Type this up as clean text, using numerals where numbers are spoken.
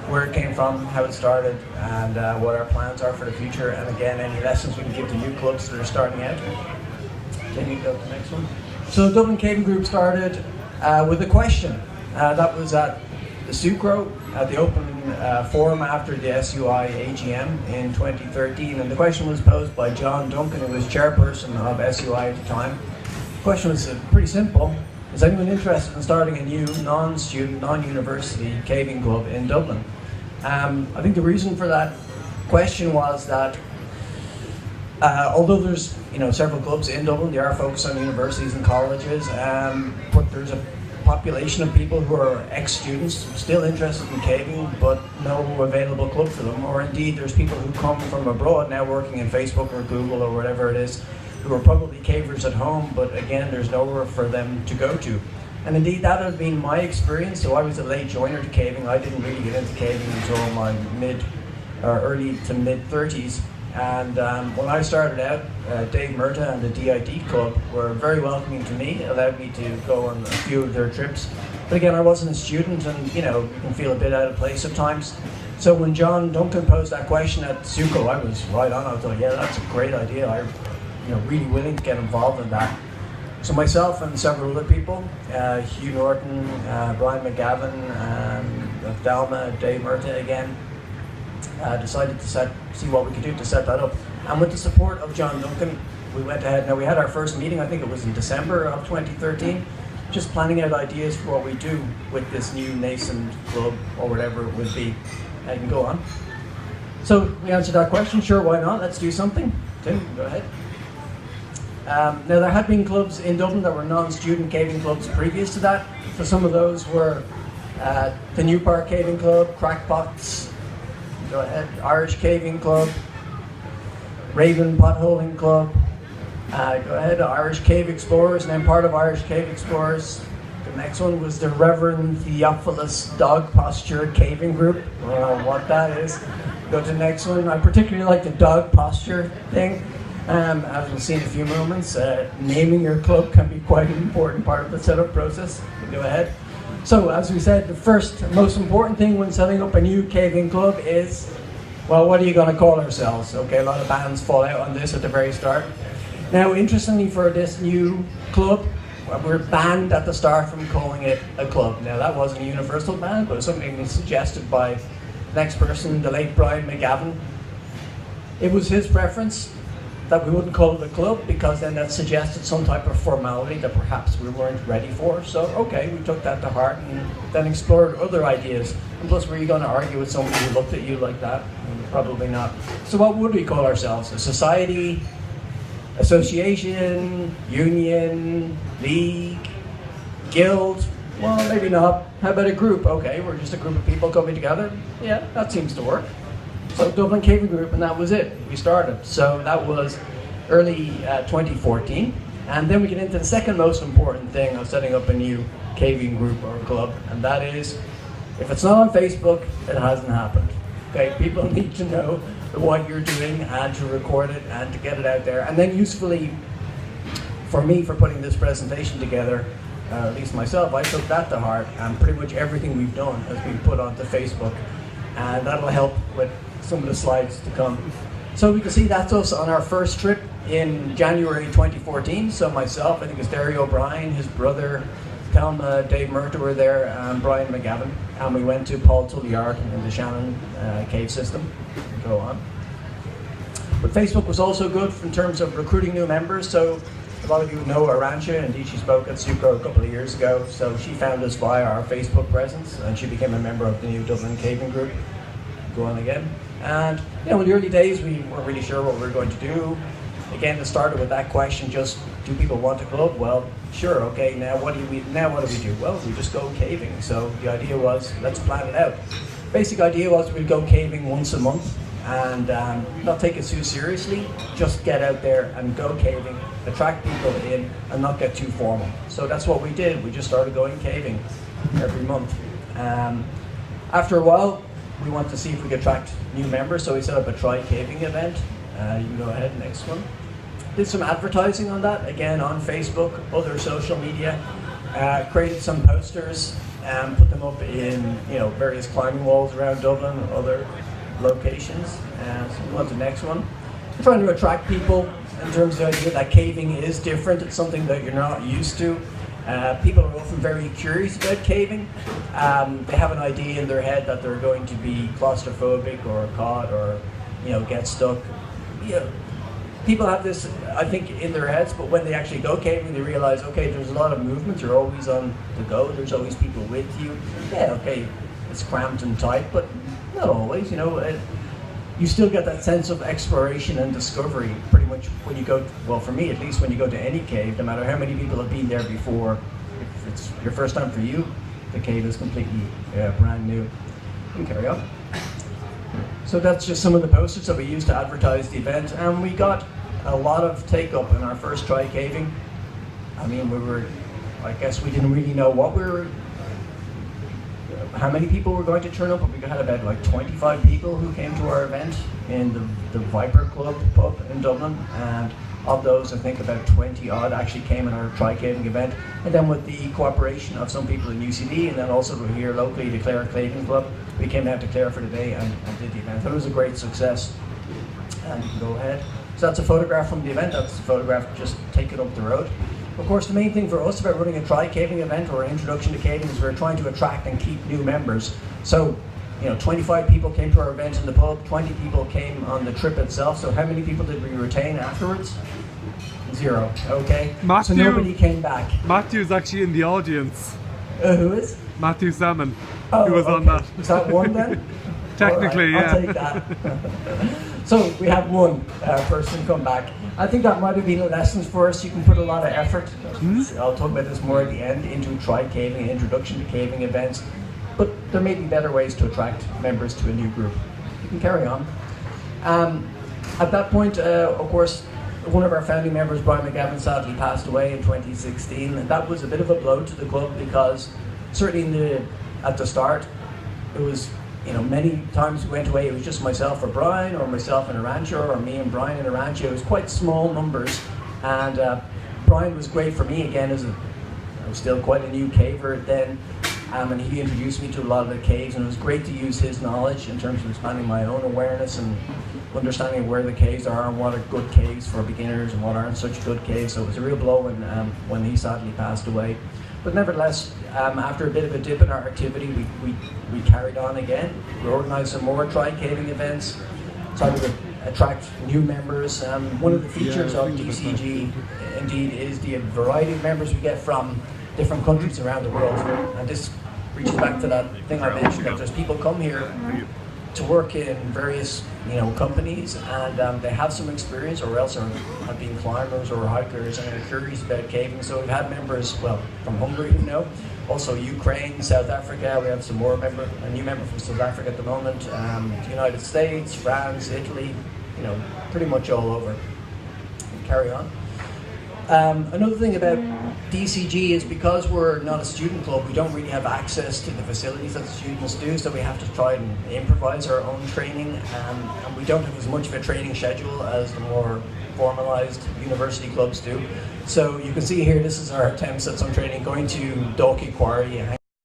where it came from, how it started, and what our plans are for the future, and again, any lessons we can give to new clubs that are starting out. Can you go to the next one? So the Dublin Caving Group started with a question. That was at the Sucro, at the open forum after the SUI AGM in 2013, and the question was posed by John Duncan, who was chairperson of SUI at the time. The question was pretty simple. Is anyone interested in starting a new non-student, non-university caving club in Dublin? I think the reason for that question was that although there's several clubs in Dublin, they are focused on universities and colleges, but there's a population of people who are ex-students still interested in caving but no available club for them, or indeed there's people who come from abroad now working in Facebook or Google or whatever it is, who are probably cavers at home, but again there's nowhere for them to go to. And indeed that has been my experience. So I was a late joiner to caving. I didn't really get into caving until my early to mid 30s. And when I started out, Dave Murta and the DID Club were very welcoming to me, allowed me to go on a few of their trips. But again, I wasn't a student, and you can feel a bit out of place sometimes. So when John Duncan posed that question at Sucro, I was right on. I thought, yeah, that's a great idea. I'm really willing to get involved in that. So myself and several other people, Hugh Norton, Brian McGavin, Dalma, Dave Murta again, decided to see what we could do to set that up. And with the support of John Duncan, we went ahead. Now we had our first meeting, I think it was in December of 2013, just planning out ideas for what we do with this new nascent club or whatever it would be. I can go on. So we answered that question, sure, why not? Let's do something. Tim, go ahead. Now there had been clubs in Dublin that were non-student caving clubs previous to that. So some of those were the New Park Caving Club, Crackpots, go ahead, Irish Caving Club, Raven Potholing Club, go ahead, Irish Cave Explorers, and then part of Irish Cave Explorers. The next one was the Reverend Theophilus Dog Posture Caving Group. I don't know what that is. Go to the next one. I particularly like the dog posture thing. As we'll see in a few moments, naming your club can be quite an important part of the setup process. Go ahead. So, as we said, the first most important thing when setting up a new caving club is, well, what are you going to call ourselves? Okay, a lot of bands fall out on this at the very start. Now, interestingly, for this new club, we're banned at the start from calling it a club. Now, that wasn't a universal ban, but it was something suggested by the next person, the late Brian McGavin. It was his preference that we wouldn't call it a club because then that suggested some type of formality that perhaps we weren't ready for. So, okay, we took that to heart and then explored other ideas. And plus, were you going to argue with somebody who looked at you like that? Probably not. So what would we call ourselves? A society, association, union, league, guild? Well, maybe not. How about a group? Okay, we're just a group of people coming together. Yeah, that seems to work. So Dublin Caving Group, and that was it. We started. So that was early 2014. And then we get into the second most important thing of setting up a new caving group or club, and that is, if it's not on Facebook, it hasn't happened. Okay, people need to know what you're doing and to record it and to get it out there. And then usefully, for me, for putting this presentation together, at least myself, I took that to heart, and pretty much everything we've done has been put onto Facebook. And that'll help with some of the slides to come. So we can see that's us on our first trip in January 2014. So myself, I think it's Derry O'Brien, his brother, Thelma, Dave Murta were there, and Brian McGavin. And we went to Paul Tullyard in the Shannon cave system. Go on. But Facebook was also good in terms of recruiting new members. So a lot of you know Arantxa, indeed she spoke at Sucro a couple of years ago. So she found us via our Facebook presence, and she became a member of the new Dublin Caving Group. Go on again. And in the early days, we weren't really sure what we were going to do. Again, it started with that question: just do people want a club? Well, sure. Okay. Now what do we do? Well, we just go caving. So the idea was, let's plan it out. Basic idea was we'd go caving once a month and not take it too seriously. Just get out there and go caving, attract people in, and not get too formal. So that's what we did. We just started going caving every month. After a while, we wanted to see if we could attract new members, so we set up a Try Caving event. You can go ahead, next one. Did some advertising on that, again on Facebook, other social media. Created some posters and put them up in various climbing walls around Dublin or other locations. So we'll on to the next one. We're trying to attract people in terms of the idea that caving is different. It's something that you're not used to. People are often very curious about caving. They have an idea in their head that they're going to be claustrophobic or caught or get stuck. People have this, I think, in their heads, but when they actually go caving, they realize, okay, there's a lot of movement. You're always on the go. There's always people with you. Yeah, okay, it's cramped and tight, but not always. You still get that sense of exploration and discovery pretty much when you go, well, for me at least, when you go to any cave, no matter how many people have been there before, if it's your first time for you, the cave is completely brand new. You can carry on. So that's just some of the posters that we used to advertise the event, and we got a lot of take-up in our first try caving. I mean, I guess we didn't really know how many people were going to turn up, but we had about like 25 people who came to our event in the Viper Club pub in Dublin, and of those I think about 20 odd actually came in our try caving event, and then with the cooperation of some people in UCD and then also here locally the Clare Caving Club, we came down to Clare for the day and did the event. So it was a great success. And you can go ahead. So that's a photograph from the event. That's a photograph just taken up the road. Of course, the main thing for us about running a try caving event or an introduction to caving is we're trying to attract and keep new members. So, 25 people came to our event in the pub, 20 people came on the trip itself. So how many people did we retain afterwards? 0. Okay. Matthew, so nobody came back. Matthew's actually in the audience. Who is? Matthew Salmon. Oh, who was okay. on that. Is that one then? Technically, right, yeah. I'll take that. So we have one person come back. I think that might have been lessons for us. You can put a lot of effort. I'll talk about this more at the end into try caving, introduction to caving events. But there may be better ways to attract members to a new group. You can carry on. At that point, of course, one of our founding members, Brian McGavin, sadly passed away in 2016, and that was a bit of a blow to the club because certainly at the start, it was, many times we went away, it was just myself or Brian, or myself and Arantxa, or me and Brian and Arantxa. It was quite small numbers, and Brian was great for me again I was still quite a new caver then, and he introduced me to a lot of the caves, and it was great to use his knowledge in terms of expanding my own awareness and understanding where the caves are and what are good caves for beginners and what aren't such good caves. So it was a real blow when he sadly passed away. But nevertheless, after a bit of a dip in our activity, we carried on again. We organised some more try caving events, tried to attract new members. One of the features of DCG indeed is the variety of members we get from different countries around the world. And this reaches back to that thing I mentioned, that there's people come here to work in various companies, and they have some experience or else have been climbers or hikers and are curious about caving. So we've had members, from Hungary, also Ukraine, South Africa. We have a new member from South Africa at the moment, the United States, France, Italy, pretty much all over. Carry on. Another thing about DCG is because we're not a student club, we don't really have access to the facilities that the students do, so we have to try and improvise our own training, and we don't have as much of a training schedule as the more formalized university clubs do. So you can see here, this is our attempts at some training, going to Dalkey Quarry,